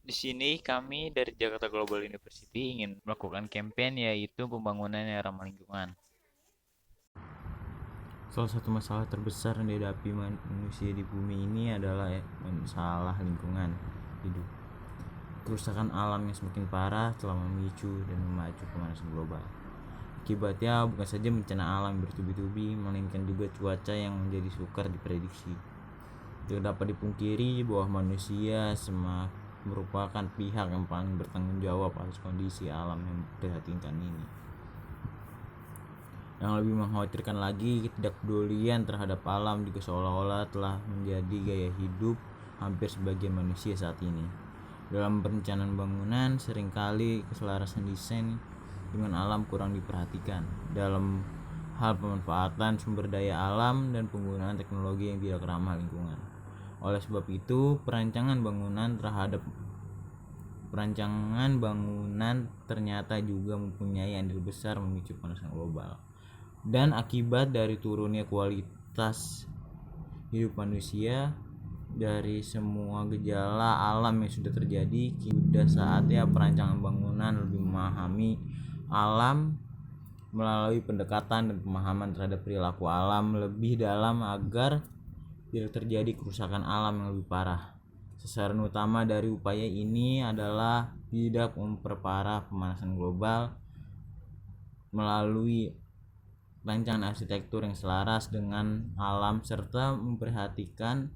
Di sini kami dari Jakarta Global University ingin melakukan campaign yaitu pembangunan yang ramah lingkungan. Salah satu masalah terbesar yang dihadapi manusia di bumi ini adalah masalah lingkungan hidup. Kerusakan alam yang semakin parah telah memicu dan memacu pemanasan global. Akibatnya bukan saja bencana alam bertubi-tubi, melainkan juga cuaca yang menjadi sukar diprediksi. Tidak dapat dipungkiri bahwa manusia merupakan pihak yang paling bertanggung jawab atas kondisi alam yang memprihatinkan ini. Yang lebih mengkhawatirkan lagi, ketidakpedulian terhadap alam juga seolah-olah telah menjadi gaya hidup hampir sebagian manusia saat ini. Dalam perencanaan bangunan, seringkali keselarasan desain dengan alam kurang diperhatikan dalam hal pemanfaatan sumber daya alam dan penggunaan teknologi yang tidak ramah lingkungan. Oleh sebab itu, perancangan bangunan ternyata juga mempunyai andil besar memicu pemanasan global. Dan akibat dari turunnya kualitas hidup manusia dari semua gejala alam yang sudah terjadi, sudah saatnya perancangan bangunan lebih memahami alam melalui pendekatan dan pemahaman terhadap perilaku alam lebih dalam agar tidak terjadi kerusakan alam yang lebih parah. Sasaran utama dari upaya ini adalah tidak memperparah pemanasan global melalui rancangan arsitektur yang selaras dengan alam serta memperhatikan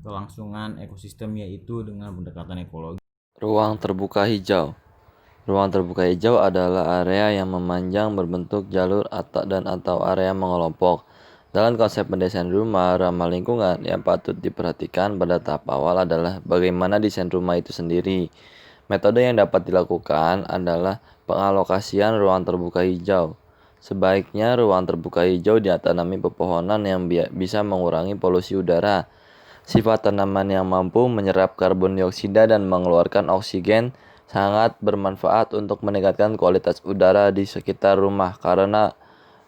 kelangsungan ekosistem, yaitu dengan pendekatan ekologi. Ruang terbuka hijau. Ruang terbuka hijau adalah area yang memanjang berbentuk jalur atau area mengelompok. Dalam konsep pendesain rumah ramah lingkungan, yang patut diperhatikan pada tahap awal adalah bagaimana desain rumah itu sendiri. Metode yang dapat dilakukan adalah pengalokasian ruang terbuka hijau. Sebaiknya ruang terbuka hijau ditanami pepohonan yang bisa mengurangi polusi udara. Sifat tanaman yang mampu menyerap karbon dioksida dan mengeluarkan oksigen sangat bermanfaat untuk meningkatkan kualitas udara di sekitar rumah karena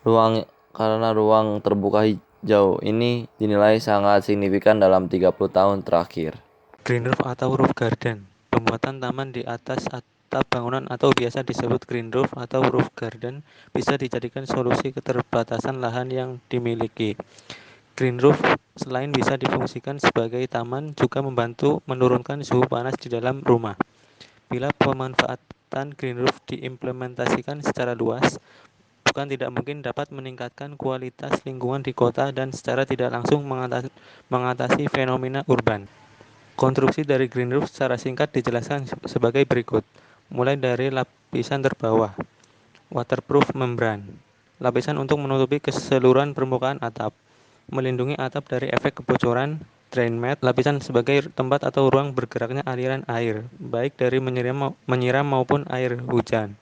ruang terbuka hijau ini dinilai sangat signifikan dalam 30 tahun terakhir. Green roof atau roof garden. Pembuatan taman di atas atap bangunan atau biasa disebut green roof atau roof garden bisa dijadikan solusi keterbatasan lahan yang dimiliki. Green roof selain bisa difungsikan sebagai taman juga membantu menurunkan suhu panas di dalam rumah. Bila pemanfaatan green roof diimplementasikan secara luas, bukan tidak mungkin dapat meningkatkan kualitas lingkungan di kota dan secara tidak langsung mengatasi fenomena urban. Konstruksi dari green roof secara singkat dijelaskan sebagai berikut. Mulai dari lapisan terbawah, waterproof membran, lapisan untuk menutupi keseluruhan permukaan atap, melindungi atap dari efek kebocoran, drain mat, lapisan sebagai tempat atau ruang bergeraknya aliran air, baik dari menyiram maupun air hujan.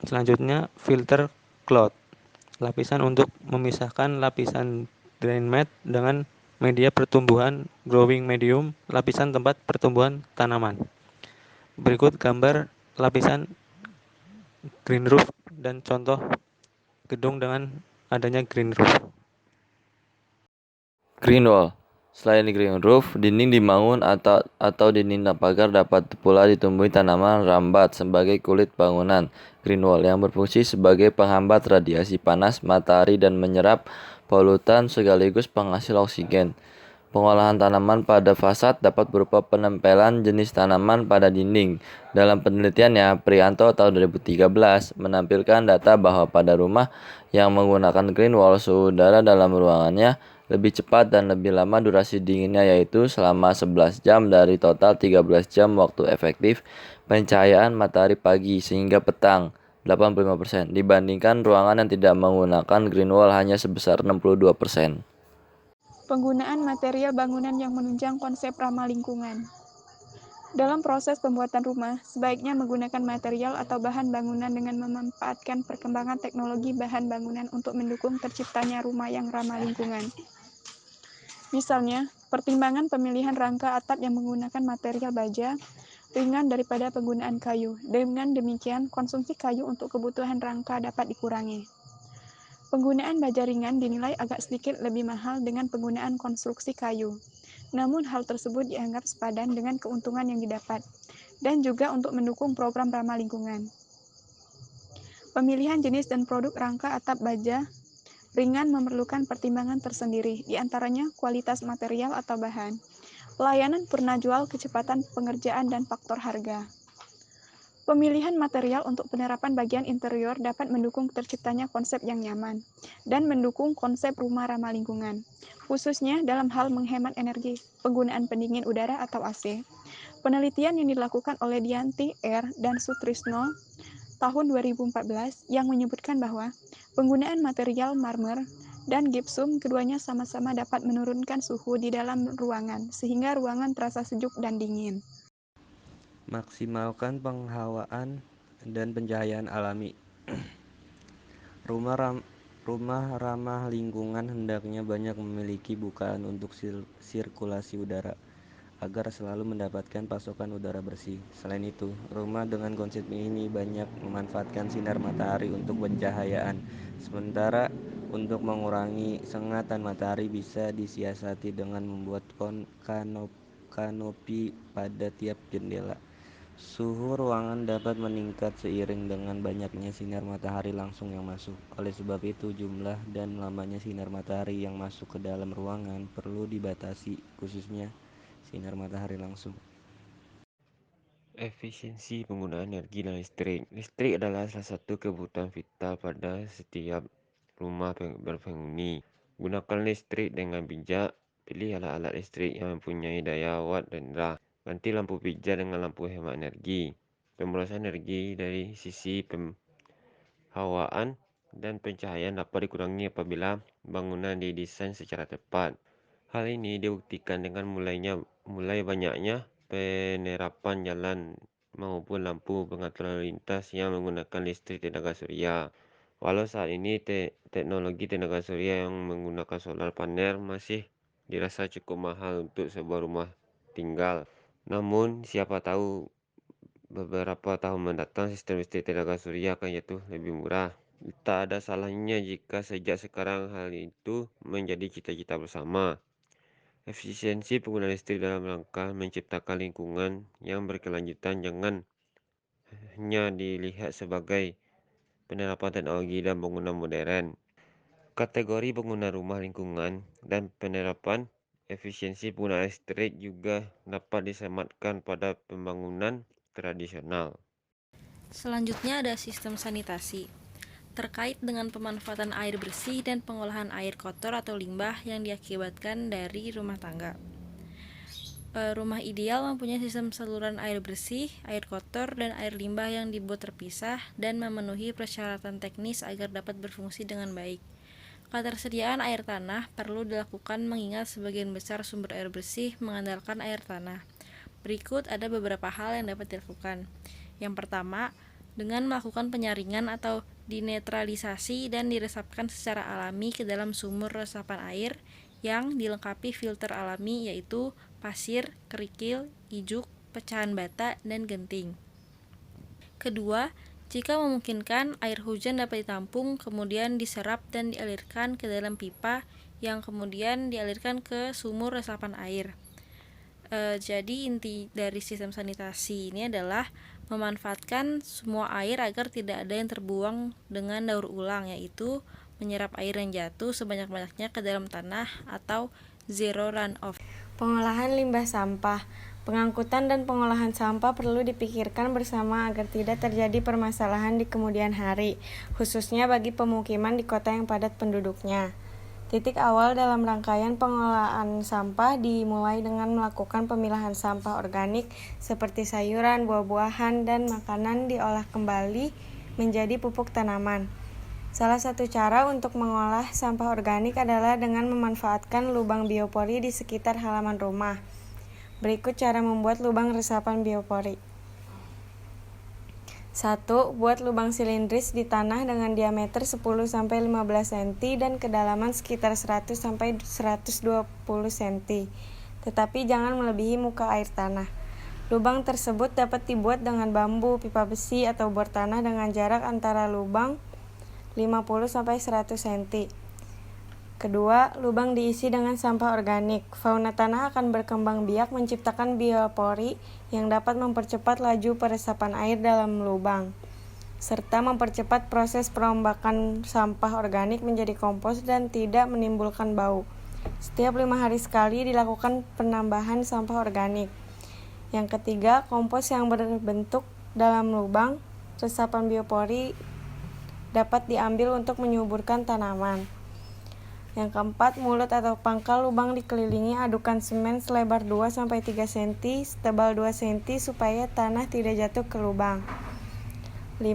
Selanjutnya, filter cloth, lapisan untuk memisahkan lapisan drain mat dengan media pertumbuhan growing medium, lapisan tempat pertumbuhan tanaman. Berikut gambar lapisan green roof dan contoh gedung dengan adanya green roof. Green wall. Selain green roof, dinding dibangun atau dinding pagar dapat pula ditumbuhi tanaman rambat sebagai kulit bangunan. Green wall yang berfungsi sebagai penghambat radiasi panas matahari dan menyerap polutan sekaligus penghasil oksigen. Pengolahan tanaman pada fasad dapat berupa penempelan jenis tanaman pada dinding. Dalam penelitiannya, Prianto tahun 2013 menampilkan data bahwa pada rumah yang menggunakan green wall suhu udara dalam ruangannya lebih cepat dan lebih lama durasi dinginnya, yaitu selama 11 jam dari total 13 jam waktu efektif pencahayaan matahari pagi sehingga petang 85% dibandingkan ruangan yang tidak menggunakan green wall hanya sebesar 62%. Penggunaan material bangunan yang menunjang konsep ramah lingkungan. Dalam proses pembuatan rumah, sebaiknya menggunakan material atau bahan bangunan dengan memanfaatkan perkembangan teknologi bahan bangunan untuk mendukung terciptanya rumah yang ramah lingkungan. Misalnya, pertimbangan pemilihan rangka atap yang menggunakan material baja ringan daripada penggunaan kayu. Dengan demikian, konsumsi kayu untuk kebutuhan rangka dapat dikurangi. Penggunaan baja ringan dinilai agak sedikit lebih mahal dengan penggunaan konstruksi kayu. Namun hal tersebut dianggap sepadan dengan keuntungan yang didapat, dan juga untuk mendukung program ramah lingkungan. Pemilihan jenis dan produk rangka atap baja ringan memerlukan pertimbangan tersendiri, di antaranya kualitas material atau bahan, pelayanan purna jual, kecepatan pengerjaan, dan faktor harga. Pemilihan material untuk penerapan bagian interior dapat mendukung terciptanya konsep yang nyaman dan mendukung konsep rumah ramah lingkungan, khususnya dalam hal menghemat energi, penggunaan pendingin udara atau AC. Penelitian yang dilakukan oleh Dianti R. dan Sutrisno tahun 2014 yang menyebutkan bahwa penggunaan material marmer dan gipsum keduanya sama-sama dapat menurunkan suhu di dalam ruangan sehingga ruangan terasa sejuk dan dingin. Maksimalkan penghawaan dan pencahayaan alami. Rumah ramah lingkungan hendaknya banyak memiliki bukaan untuk sirkulasi udara agar selalu mendapatkan pasokan udara bersih. Selain itu, rumah dengan konsep ini banyak memanfaatkan sinar matahari untuk pencahayaan. Sementara untuk mengurangi sengatan matahari bisa disiasati dengan membuat kanopi pada tiap jendela. Suhu ruangan dapat meningkat seiring dengan banyaknya sinar matahari langsung yang masuk. Oleh sebab itu, jumlah dan lamanya sinar matahari yang masuk ke dalam ruangan perlu dibatasi, khususnya sinar matahari langsung. Efisiensi penggunaan energi dan listrik. Listrik adalah salah satu kebutuhan vital pada setiap rumah berpenghuni. Gunakan listrik dengan bijak. Pilih alat-alat listrik yang mempunyai daya watt rendah. Ganti lampu pijar dengan lampu hemat energi. Pemborosan energi dari sisi penghawaan dan pencahayaan dapat dikurangi apabila bangunan didesain secara tepat. Hal ini dibuktikan dengan mulai banyaknya penerapan jalan maupun lampu pengatur lalu lintas yang menggunakan listrik tenaga surya. Walau saat ini teknologi tenaga surya yang menggunakan solar panel masih dirasa cukup mahal untuk sebuah rumah tinggal. Namun, siapa tahu beberapa tahun mendatang sistem listrik tenaga surya akan jatuh lebih murah. Tak ada salahnya jika sejak sekarang hal itu menjadi cita-cita bersama. Efisiensi penggunaan listrik dalam rangka menciptakan lingkungan yang berkelanjutan jangan hanya dilihat sebagai penerapan teknologi dan bangunan modern. Kategori bangunan rumah lingkungan dan penerapan efisiensi penggunaan listrik juga dapat disematkan pada pembangunan tradisional. Selanjutnya ada sistem sanitasi. Terkait dengan pemanfaatan air bersih dan pengolahan air kotor atau limbah yang diakibatkan dari rumah tangga. Rumah ideal mempunyai sistem saluran air bersih, air kotor, dan air limbah yang dibuat terpisah dan memenuhi persyaratan teknis agar dapat berfungsi dengan baik. Ketersediaan air tanah perlu dilakukan mengingat sebagian besar sumber air bersih mengandalkan air tanah. Berikut ada beberapa hal yang dapat dilakukan. Yang pertama, dengan melakukan penyaringan atau dinetralisasi dan diresapkan secara alami ke dalam sumur resapan air yang dilengkapi filter alami yaitu pasir, kerikil, ijuk, pecahan bata, dan genting. Kedua, jika memungkinkan, air hujan dapat ditampung, kemudian diserap dan dialirkan ke dalam pipa yang kemudian dialirkan ke sumur resapan air. Jadi inti dari sistem sanitasi ini adalah memanfaatkan semua air agar tidak ada yang terbuang dengan daur ulang, yaitu menyerap air yang jatuh sebanyak-banyaknya ke dalam tanah atau zero runoff. Pengolahan limbah sampah. Pengangkutan dan pengolahan sampah perlu dipikirkan bersama agar tidak terjadi permasalahan di kemudian hari, khususnya bagi pemukiman di kota yang padat penduduknya. Titik awal dalam rangkaian pengolahan sampah dimulai dengan melakukan pemilahan sampah organik seperti sayuran, buah-buahan, dan makanan diolah kembali menjadi pupuk tanaman. Salah satu cara untuk mengolah sampah organik adalah dengan memanfaatkan lubang biopori di sekitar halaman rumah. Berikut cara membuat lubang resapan biopori. 1. Buat lubang silindris di tanah dengan diameter 10-15 cm dan kedalaman sekitar 100-120 cm, tetapi jangan melebihi muka air tanah. Lubang tersebut dapat dibuat dengan bambu, pipa besi, atau bor tanah dengan jarak antara lubang 50-100 cm. Kedua, lubang diisi dengan sampah organik. Fauna tanah akan berkembang biak menciptakan biopori yang dapat mempercepat laju peresapan air dalam lubang, serta mempercepat proses perombakan sampah organik menjadi kompos dan tidak menimbulkan bau. Setiap 5 hari sekali dilakukan penambahan sampah organik. Yang ketiga, kompos yang berbentuk dalam lubang resapan biopori dapat diambil untuk menyuburkan tanaman. Yang keempat, mulut atau pangkal lubang dikelilingi adukan semen selebar 2-3 cm, setebal 2 cm supaya tanah tidak jatuh ke lubang. 5.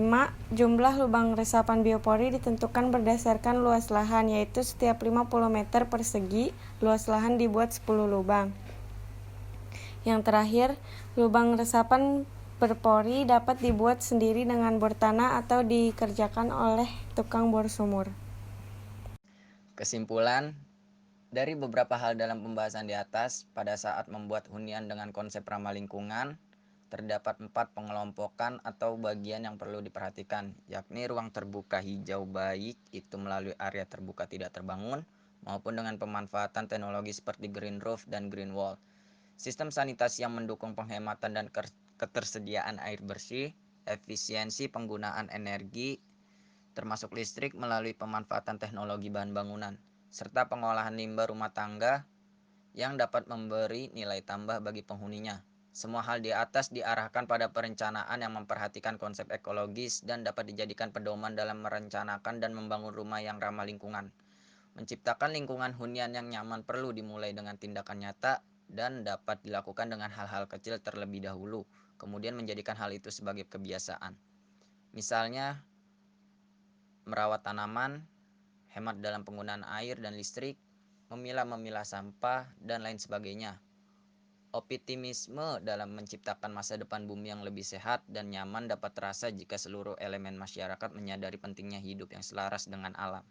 Jumlah lubang resapan biopori ditentukan berdasarkan luas lahan, yaitu setiap 50 meter persegi, luas lahan dibuat 10 lubang. Yang terakhir, lubang resapan berpori dapat dibuat sendiri dengan bor tanah atau dikerjakan oleh tukang bor sumur. Kesimpulan, dari beberapa hal dalam pembahasan di atas, pada saat membuat hunian dengan konsep ramah lingkungan, terdapat 4 pengelompokan atau bagian yang perlu diperhatikan, yakni ruang terbuka hijau baik itu melalui area terbuka tidak terbangun, maupun dengan pemanfaatan teknologi seperti green roof dan green wall. Sistem sanitasi yang mendukung penghematan dan ketersediaan air bersih, efisiensi penggunaan energi, termasuk listrik melalui pemanfaatan teknologi bahan bangunan, serta pengolahan limbah rumah tangga yang dapat memberi nilai tambah bagi penghuninya. Semua hal di atas diarahkan pada perencanaan yang memperhatikan konsep ekologis dan dapat dijadikan pedoman dalam merencanakan dan membangun rumah yang ramah lingkungan. Menciptakan lingkungan hunian yang nyaman perlu dimulai dengan tindakan nyata dan dapat dilakukan dengan hal-hal kecil terlebih dahulu, kemudian menjadikan hal itu sebagai kebiasaan. Misalnya, merawat tanaman, hemat dalam penggunaan air dan listrik, memilah sampah, dan lain sebagainya. Optimisme dalam menciptakan masa depan bumi yang lebih sehat dan nyaman dapat terasa jika seluruh elemen masyarakat menyadari pentingnya hidup yang selaras dengan alam.